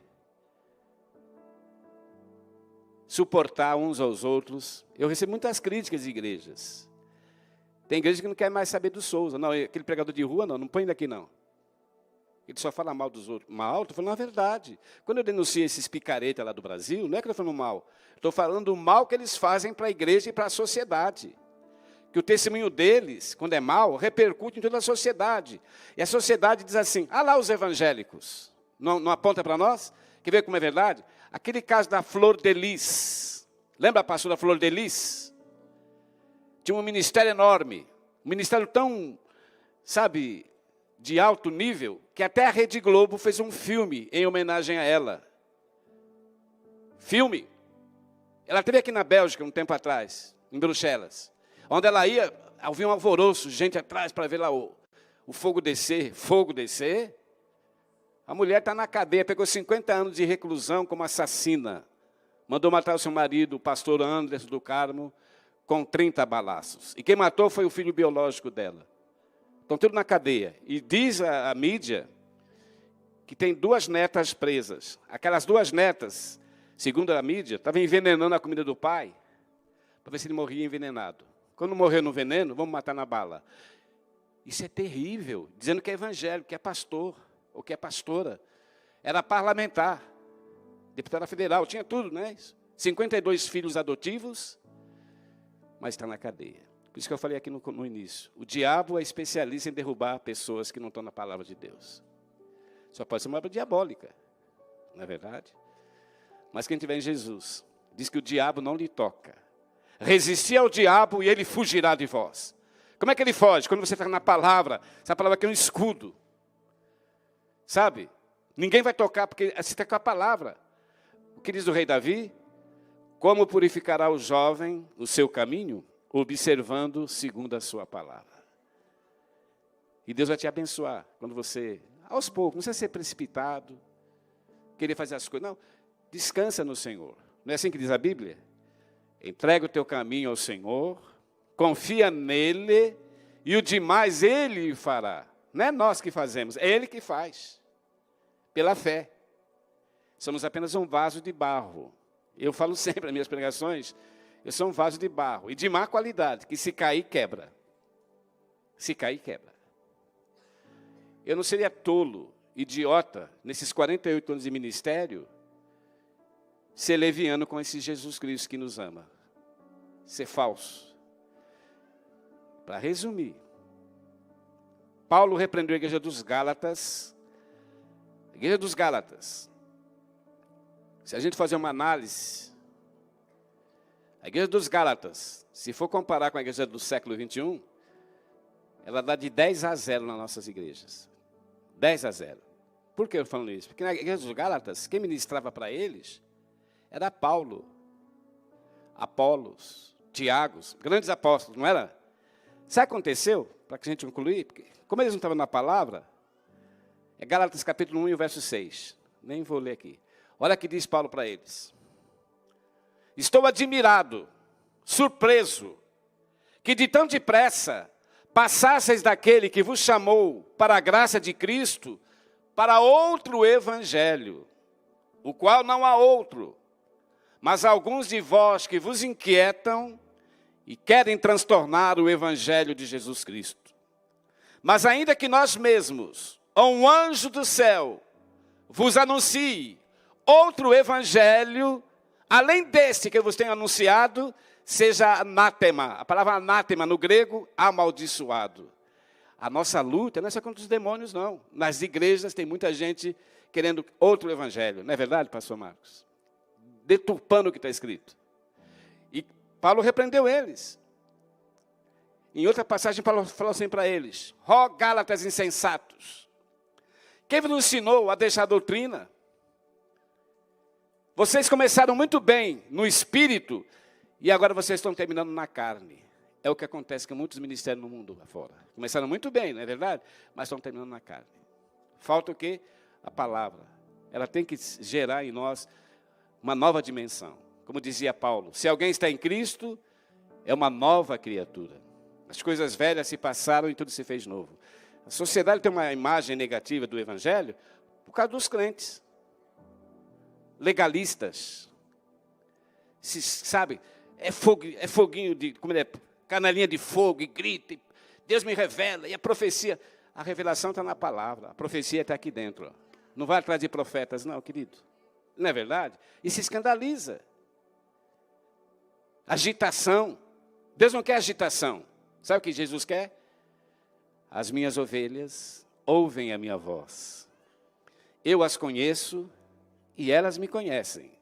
suportar uns aos outros. Eu recebo muitas críticas de igrejas. Tem igreja que não quer mais saber do Souza. Não, aquele pregador de rua, não põe daqui não. Ele só fala mal dos outros. Mal, estou falando a verdade. Quando eu denuncio esses picaretas lá do Brasil, não é que eu estou falando mal. Estou falando do mal que eles fazem para a igreja e para a sociedade. Que o testemunho deles, quando é mal, repercute em toda a sociedade. E a sociedade diz assim, lá os evangélicos. Não aponta para nós? Quer ver como é verdade? Aquele caso da Flor de Lis. Lembra a pastora Flor de Lis? Tinha um ministério enorme. Um ministério tão, sabe, de alto nível, que até a Rede Globo fez um filme em homenagem a ela. Filme. Ela esteve aqui na Bélgica um tempo atrás, em Bruxelas. Onde ela ia, havia um alvoroço, gente atrás para ver lá o fogo descer. Fogo descer? A mulher está na cadeia, pegou 50 anos de reclusão como assassina. Mandou matar o seu marido, o pastor Anderson do Carmo, com 30 balaços. E quem matou foi o filho biológico dela. Estão tudo na cadeia. E diz a mídia que tem 2 netas presas. Aquelas 2 netas, segundo a mídia, estavam envenenando a comida do pai, para ver se ele morria envenenado. Quando morreu no veneno, vamos matar na bala. Isso é terrível. Dizendo que é evangélico, que é pastor, ou que é pastora. Era parlamentar, deputada federal, tinha tudo, né? 52 filhos adotivos, mas está na cadeia. Por isso que eu falei aqui no início. O diabo é especialista em derrubar pessoas que não estão na palavra de Deus. Só pode ser uma obra diabólica, não é verdade? Mas quem tiver em Jesus, diz que o diabo não lhe toca. Resistir ao diabo e ele fugirá de vós. Como é que ele foge? Quando você está na palavra, essa palavra aqui é um escudo. Sabe? Ninguém vai tocar porque você está com a palavra. O que diz o rei Davi? Como purificará o jovem o seu caminho? Observando segundo a sua palavra. E Deus vai te abençoar quando você, aos poucos, não precisa ser precipitado, querer fazer as coisas. Não, descansa no Senhor. Não é assim que diz a Bíblia? Entrega o teu caminho ao Senhor, confia nele, e o demais Ele fará. Não é nós que fazemos, é Ele que faz. Pela fé. Somos apenas um vaso de barro. Eu falo sempre nas minhas pregações, eu sou um vaso de barro, e de má qualidade, que se cair, quebra. Se cair, quebra. Eu não seria tolo, idiota, nesses 48 anos de ministério, ser leviano com esse Jesus Cristo que nos ama. Ser falso. Para resumir, Paulo repreendeu a igreja dos Gálatas. A igreja dos Gálatas. Se a gente fazer uma análise, a igreja dos Gálatas, se for comparar com a igreja do século 21, ela dá de 10-0 nas nossas igrejas. 10-0. Por que eu falo isso? Porque na igreja dos Gálatas, quem ministrava para eles era Paulo, Apolos, Tiago, grandes apóstolos, não era? Sabe o que aconteceu? Para que a gente concluir, porque, como eles não estavam na palavra, é Gálatas capítulo 1 e o verso 6. Nem vou ler aqui. Olha o que diz Paulo para eles. Estou admirado, surpreso, que de tão depressa passasseis daquele que vos chamou para a graça de Cristo, para outro evangelho, o qual não há outro, mas alguns de vós que vos inquietam e querem transtornar o evangelho de Jesus Cristo. Mas ainda que nós mesmos, ou um anjo do céu, vos anuncie outro evangelho, além deste que eu vos tenho anunciado, seja anátema. A palavra anátema no grego, amaldiçoado. A nossa luta não é só contra os demônios, não. Nas igrejas tem muita gente querendo outro evangelho. Não é verdade, pastor Marcos? Deturpando o que está escrito. E Paulo repreendeu eles. Em outra passagem, Paulo falou assim para eles: ó Gálatas insensatos, quem vos ensinou a deixar a doutrina? Vocês começaram muito bem no espírito e agora vocês estão terminando na carne. É o que acontece com muitos ministérios no mundo afora. Começaram muito bem, não é verdade? Mas estão terminando na carne. Falta o quê? A palavra. Ela tem que gerar em nós uma nova dimensão. Como dizia Paulo, se alguém está em Cristo, é uma nova criatura. As coisas velhas se passaram e tudo se fez novo. A sociedade tem uma imagem negativa do evangelho por causa dos crentes. Legalistas. Sabe, é foguinho de, como é, canelinha de fogo, e grita, e Deus me revela, e a profecia. A revelação está na palavra, a profecia está aqui dentro. Ó. Não vai atrás de profetas, não, querido. Não é verdade? E se escandaliza. Agitação. Deus não quer agitação. Sabe o que Jesus quer? As minhas ovelhas ouvem a minha voz. Eu as conheço e elas me conhecem.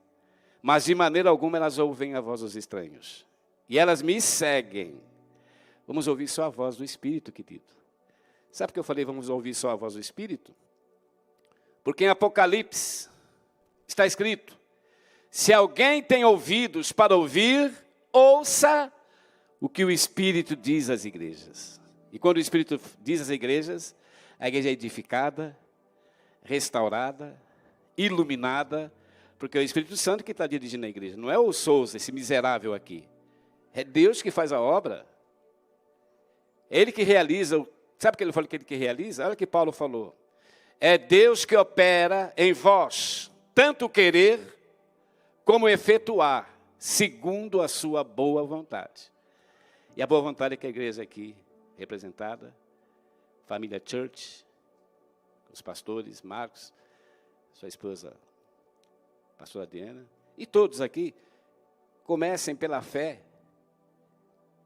Mas de maneira alguma elas ouvem a voz dos estranhos. E elas me seguem. Vamos ouvir só a voz do Espírito, querido. Sabe por que eu falei vamos ouvir só a voz do Espírito? Porque em Apocalipse está escrito: se alguém tem ouvidos para ouvir, ouça o que o Espírito diz às igrejas. E quando o Espírito diz às igrejas, a igreja é edificada, restaurada, iluminada, porque é o Espírito Santo que está dirigindo a igreja. Não é o Souza, esse miserável aqui. É Deus que faz a obra. É Ele que realiza. Sabe o que ele falou que Ele que realiza? Olha o que Paulo falou. É Deus que opera em vós, tanto querer como efetuar, segundo a sua boa vontade. E a boa vontade é que a igreja aqui representada, família Church, os pastores, Marcos, sua esposa, pastora Diana, e todos aqui, comecem pela fé,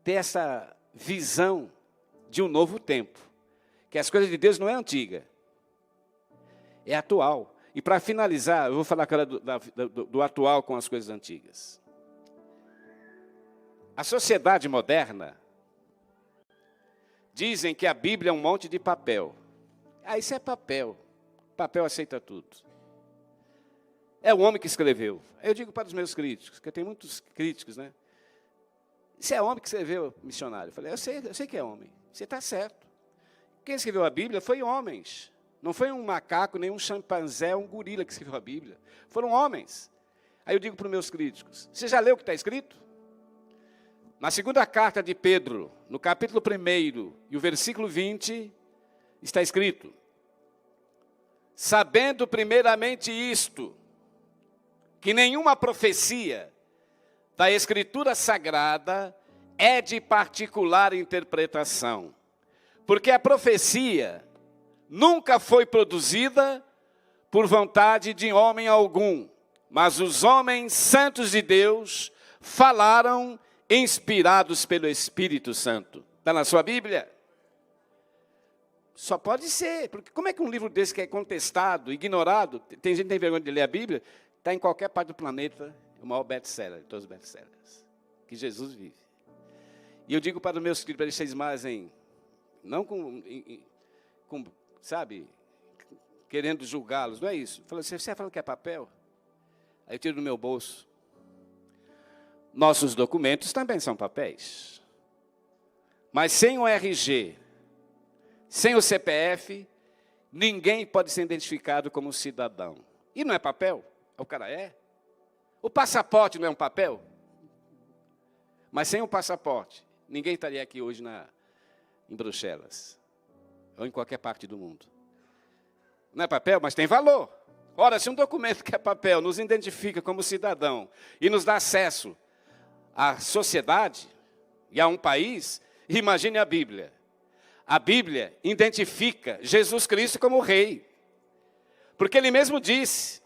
ter essa visão de um novo tempo, que as coisas de Deus não é antiga, é atual. E para finalizar, eu vou falar agora do atual com as coisas antigas. A sociedade moderna, dizem que a Bíblia é um monte de papel. Ah, isso é papel. Papel aceita tudo. É o homem que escreveu. Eu digo para os meus críticos, porque tem muitos críticos, né? Isso é homem que escreveu, missionário. Eu falei, eu sei que é homem. Você está certo. Quem escreveu a Bíblia foi homens. Não foi um macaco, nem um chimpanzé, um gorila que escreveu a Bíblia. Foram homens. Aí eu digo para os meus críticos, você já leu o que está escrito? Na segunda carta de Pedro, no capítulo 1 e o versículo 20, está escrito: sabendo primeiramente isto, que nenhuma profecia da Escritura Sagrada é de particular interpretação, Porque a profecia nunca foi produzida por vontade de homem algum, mas os homens santos de Deus falaram inspirados pelo Espírito Santo. Está na sua Bíblia? Só pode ser, porque como é que um livro desse que é contestado, ignorado, tem gente que tem vergonha de ler a Bíblia, está em qualquer parte do planeta, é o maior best-seller de todos os best-sellers, que Jesus vive. E eu digo para os meus filhos, para eles cismarem, não sabe, querendo julgá-los, não é isso. Falei, você fala que é papel? Aí eu tiro do meu bolso. Nossos documentos também são papéis. Mas sem o RG, sem o CPF, ninguém pode ser identificado como cidadão. E não é papel? O cara é. O passaporte não é um papel? Mas sem o passaporte, ninguém estaria aqui hoje em Bruxelas. Ou em qualquer parte do mundo. Não é papel, mas tem valor. Ora, se um documento que é papel nos identifica como cidadão e nos dá acesso à sociedade e a um país, imagine a Bíblia. A Bíblia identifica Jesus Cristo como rei. Porque ele mesmo disse,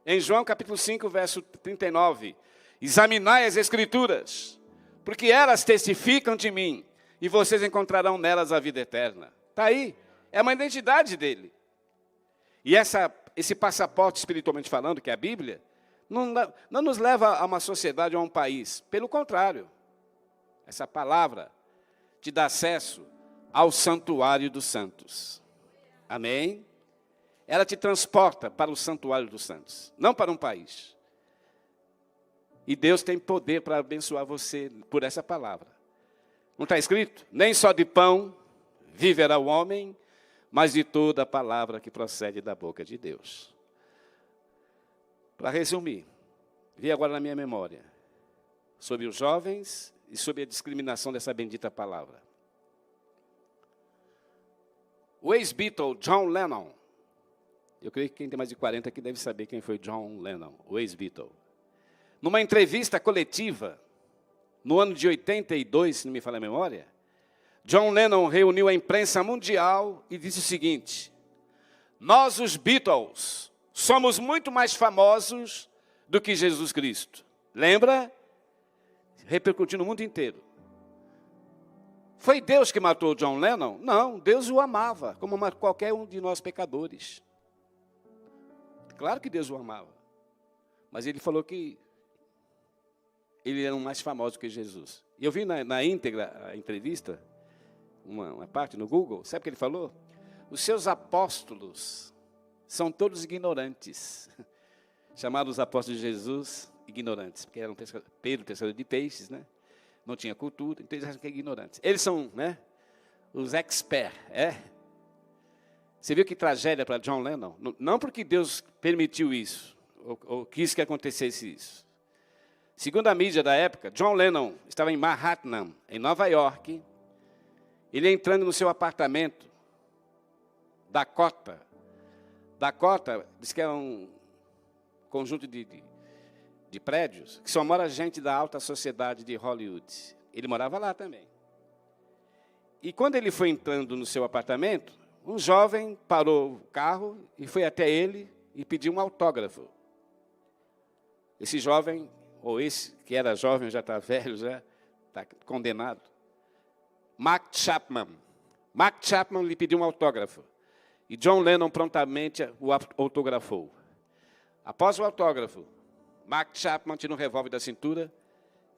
em João capítulo 5, verso 39, examinai as Escrituras, porque elas testificam de mim, e vocês encontrarão nelas a vida eterna. Está aí, é uma identidade dele. E esse passaporte, espiritualmente falando, que é a Bíblia, não nos leva a uma sociedade ou a um país. Pelo contrário, essa palavra te dá acesso ao santuário dos santos. Amém? Ela te transporta para o santuário dos santos, não para um país. E Deus tem poder para abençoar você por essa palavra. Não está escrito? Nem só de pão viverá o homem, mas de toda a palavra que procede da boca de Deus. Para resumir, vi agora na minha memória sobre os jovens e sobre a discriminação dessa bendita palavra. O ex-Beatle John Lennon, eu creio que quem tem mais de 40 aqui deve saber quem foi John Lennon, o ex-Beatle. Numa entrevista coletiva, no ano de 82, se não me falha a memória, John Lennon reuniu a imprensa mundial e disse o seguinte: nós, os Beatles, somos muito mais famosos do que Jesus Cristo. Lembra? Repercutiu no mundo inteiro. Foi Deus que matou John Lennon? Não, Deus o amava, como ama qualquer um de nós pecadores. Claro que Deus o amava. Mas ele falou que ele era mais famoso que Jesus. E eu vi na íntegra a entrevista, uma parte no Google, sabe o que ele falou? Os seus apóstolos são todos ignorantes. Chamaram os apóstolos de Jesus ignorantes, porque eram Pedro, pescador de peixes, né? Não tinha cultura, então eles acham que é ignorantes. Eles são, né, os experts, Você viu que tragédia para John Lennon? Não porque Deus permitiu isso, ou quis que acontecesse isso. Segundo a mídia da época, John Lennon estava em Manhattan, em Nova York. Ele entrando no seu apartamento, Dakota. Dakota, diz que é um conjunto de prédios, que só mora gente da alta sociedade de Hollywood. Ele morava lá também. E quando ele foi entrando no seu apartamento, um jovem parou o carro e foi até ele e pediu um autógrafo. Esse jovem, ou esse que era jovem, já está velho, já está condenado. Mark Chapman. Mark Chapman lhe pediu um autógrafo. E John Lennon prontamente o autografou. Após o autógrafo, Mark Chapman tira um revólver da cintura,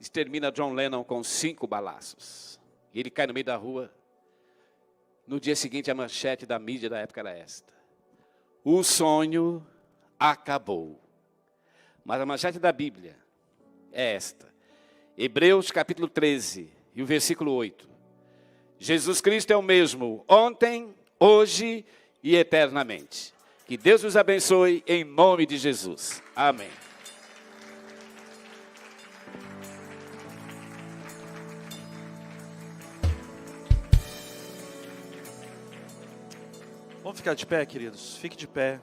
extermina John Lennon com 5 balaços. E ele cai no meio da rua. No dia seguinte, a manchete da mídia da época era esta: o sonho acabou. Mas a manchete da Bíblia é esta. Hebreus capítulo 13 e o versículo 8. Jesus Cristo é o mesmo ontem, hoje e eternamente. Que Deus nos abençoe em nome de Jesus. Amém. Vamos ficar de pé, queridos? Fique de pé.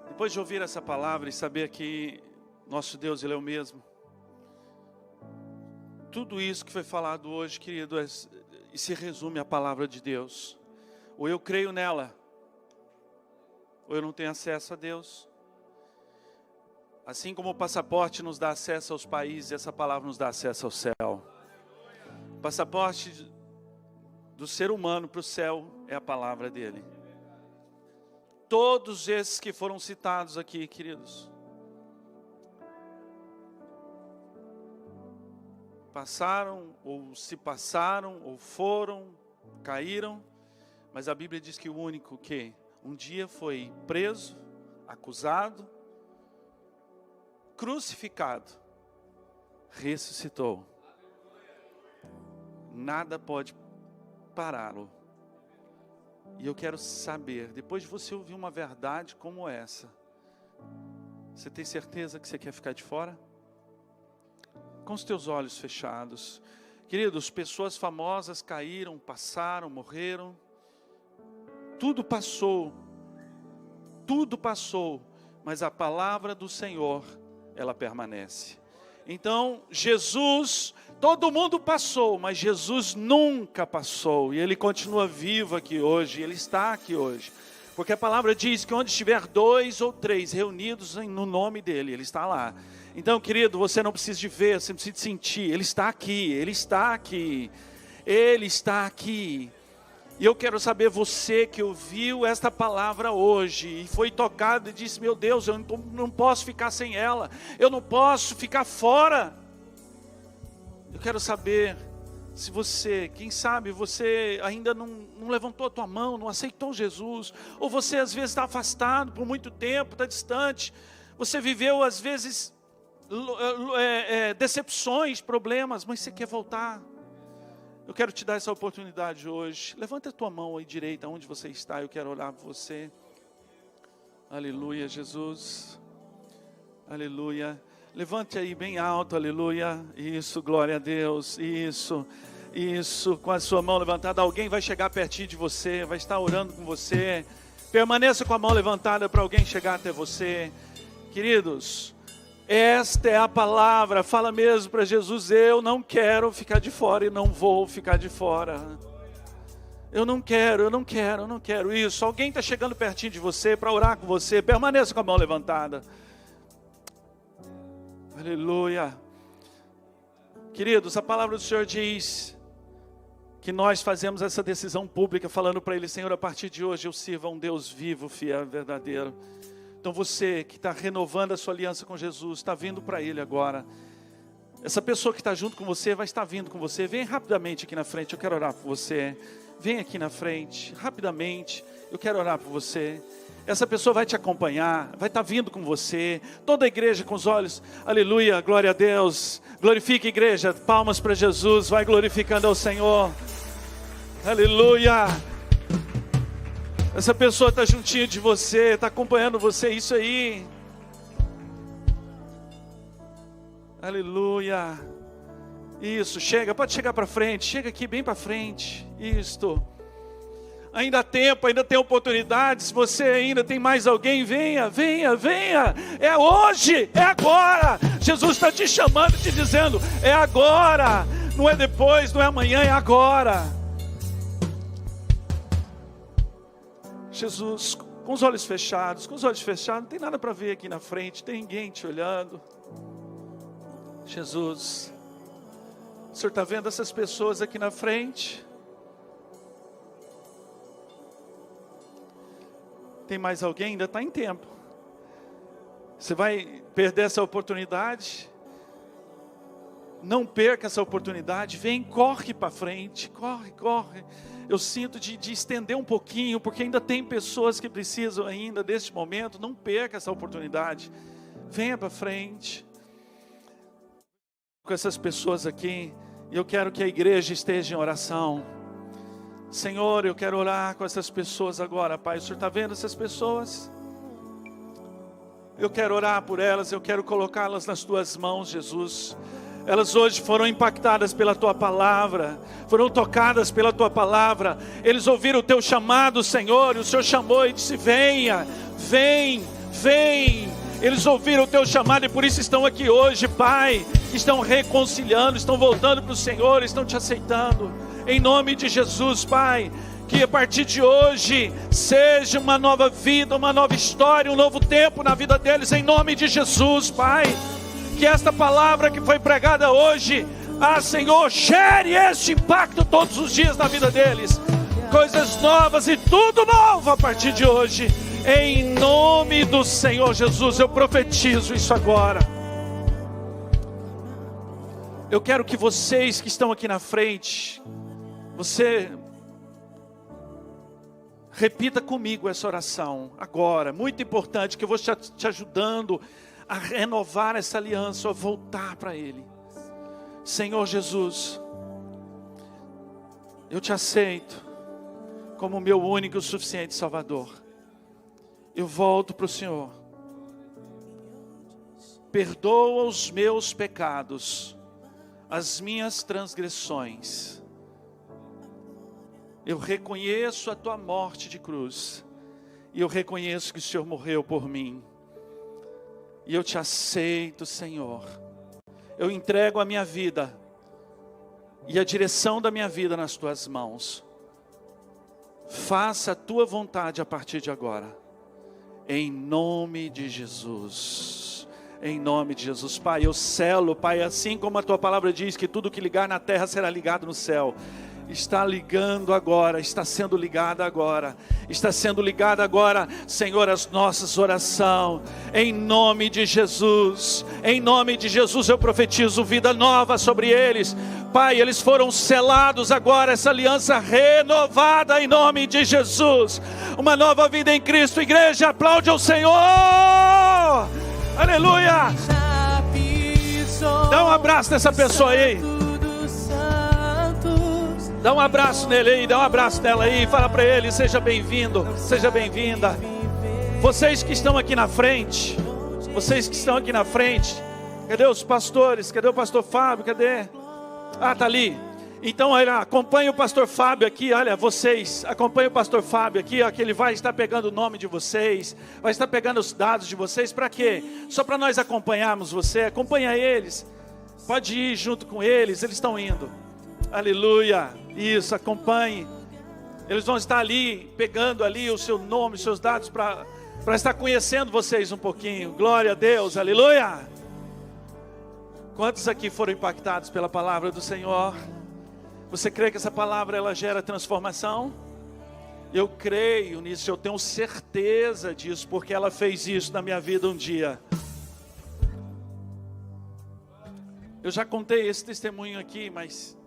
Depois de ouvir essa palavra e saber que nosso Deus, Ele é o mesmo. Tudo isso que foi falado hoje, querido, e se resume à palavra de Deus. Ou eu creio nela, ou eu não tenho acesso a Deus. Assim como o passaporte nos dá acesso aos países, essa palavra nos dá acesso ao céu. O passaporte do ser humano para o céu é a palavra dele. Todos esses que foram citados aqui, queridos, passaram, ou se passaram, ou foram, caíram, mas a Bíblia diz que o único que um dia foi preso, acusado, crucificado, ressuscitou. Nada pode pará-lo. E eu quero saber, depois de você ouvir uma verdade como essa, você tem certeza que você quer ficar de fora? Com os teus olhos fechados. Queridos, pessoas famosas caíram, passaram, morreram. Tudo passou, mas a palavra do Senhor, ela permanece. Então, Jesus, todo mundo passou, mas Jesus nunca passou. E Ele continua vivo aqui hoje, Ele está aqui hoje. Porque a palavra diz que onde estiver 2 ou 3 reunidos no nome dEle, Ele está lá. Então, querido, você não precisa de ver, você não precisa de sentir. Ele está aqui, Ele está aqui. Ele está aqui. E eu quero saber, você que ouviu esta palavra hoje e foi tocado e disse, meu Deus, eu não posso ficar sem ela, eu não posso ficar fora. Eu quero saber se você, quem sabe você ainda não levantou a tua mão, não aceitou Jesus, ou você às vezes está afastado por muito tempo, está distante, você viveu às vezes decepções, problemas, mas você quer voltar. Eu quero te dar essa oportunidade hoje. Levanta a tua mão aí direita, onde você está. Eu quero orar por você. Aleluia, Jesus. Aleluia. Levante aí bem alto, aleluia. Isso, glória a Deus. Isso, com a sua mão levantada. Alguém vai chegar pertinho de você, vai estar orando com você. Permaneça com a mão levantada para alguém chegar até você. Queridos, esta é a palavra, fala mesmo para Jesus, eu não quero ficar de fora e não vou ficar de fora. Eu não quero isso. Alguém está chegando pertinho de você para orar com você, permaneça com a mão levantada. Aleluia. Queridos, a palavra do Senhor diz que nós fazemos essa decisão pública, falando para Ele, Senhor, a partir de hoje eu sirvo a um Deus vivo, fiel, verdadeiro. Então você que está renovando a sua aliança com Jesus, está vindo para Ele agora. Essa pessoa que está junto com você vai estar vindo com você. Vem rapidamente aqui na frente, eu quero orar por você. Vem aqui na frente, rapidamente, eu quero orar por você. Essa pessoa vai te acompanhar, vai estar vindo com você. Toda a igreja com os olhos, aleluia, glória a Deus. Glorifique a igreja, palmas para Jesus, vai glorificando ao Senhor. Aleluia. Essa pessoa está juntinho de você, está acompanhando você, isso aí. Aleluia. Isso, chega, pode chegar para frente, chega aqui bem para frente. Isto. Ainda há tempo, ainda tem oportunidade. Se você ainda tem mais alguém, venha. É hoje, é agora. Jesus está te chamando, te dizendo, é agora. Não é depois, não é amanhã, é agora. Jesus, com os olhos fechados, não tem nada para ver aqui na frente, tem ninguém te olhando. Jesus, o Senhor está vendo essas pessoas aqui na frente? Tem mais alguém? Ainda está em tempo. Você vai perder essa oportunidade? Não perca essa oportunidade, vem, corre para frente, corre. Eu sinto de estender um pouquinho, porque ainda tem pessoas que precisam ainda deste momento. Não perca essa oportunidade, venha para frente. Com essas pessoas aqui, eu quero que a igreja esteja em oração. Senhor, eu quero orar com essas pessoas agora, Pai. O Senhor está vendo essas pessoas? Eu quero orar por elas, eu quero colocá-las nas Tuas mãos, Jesus. Elas hoje foram impactadas pela Tua palavra, foram tocadas pela Tua palavra. Eles ouviram o Teu chamado, Senhor, e o Senhor chamou e disse, venha, vem. Eles ouviram o Teu chamado e por isso estão aqui hoje, Pai. Estão reconciliando, estão voltando para o Senhor, estão Te aceitando. Em nome de Jesus, Pai, que a partir de hoje seja uma nova vida, uma nova história, um novo tempo na vida deles, em nome de Jesus, Pai. Que esta palavra que foi pregada hoje, Senhor, gere este impacto todos os dias na vida deles. Coisas novas e tudo novo a partir de hoje. Em nome do Senhor Jesus, eu profetizo isso agora. Eu quero que vocês que estão aqui na frente, você repita comigo essa oração agora, muito importante, que eu vou te ajudando a renovar essa aliança, a voltar para Ele. Senhor Jesus, eu te aceito como o meu único e suficiente Salvador. Eu volto para o Senhor. Perdoa os meus pecados, as minhas transgressões. Eu reconheço a tua morte de cruz. E eu reconheço que o Senhor morreu por mim. E eu te aceito, Senhor. Eu entrego a minha vida e a direção da minha vida nas tuas mãos. Faça a tua vontade a partir de agora. Em nome de Jesus. Em nome de Jesus. Pai, eu selo, Pai, assim como a tua palavra diz que tudo que ligar na terra será ligado no céu. Está ligando agora, está sendo ligada agora. Está sendo ligada agora, Senhor, as nossas orações. Em nome de Jesus. Em nome de Jesus eu profetizo vida nova sobre eles. Pai, eles foram selados agora, essa aliança renovada em nome de Jesus. Uma nova vida em Cristo. Igreja, aplaude ao Senhor. Aleluia. Dá um abraço nessa pessoa aí. Dá um abraço nele aí, dá um abraço nela aí. Fala para ele, seja bem-vindo, seja bem-vinda. Vocês que estão aqui na frente, cadê os pastores? Cadê o pastor Fábio? Cadê? Tá ali. Então, olha, acompanhe o pastor Fábio aqui, olha, vocês, acompanhe o pastor Fábio aqui, ó, que ele vai estar pegando o nome de vocês, vai estar pegando os dados de vocês, para quê? Só para nós acompanharmos você, acompanha eles, pode ir junto com eles, eles estão indo, aleluia, isso, acompanhe, eles vão estar ali, pegando ali o seu nome, os seus dados, para estar conhecendo vocês um pouquinho, glória a Deus, aleluia. Quantos aqui foram impactados pela palavra do Senhor? Você crê que essa palavra ela gera transformação? Eu creio nisso, eu tenho certeza disso, porque ela fez isso na minha vida um dia. Eu já contei esse testemunho aqui, mas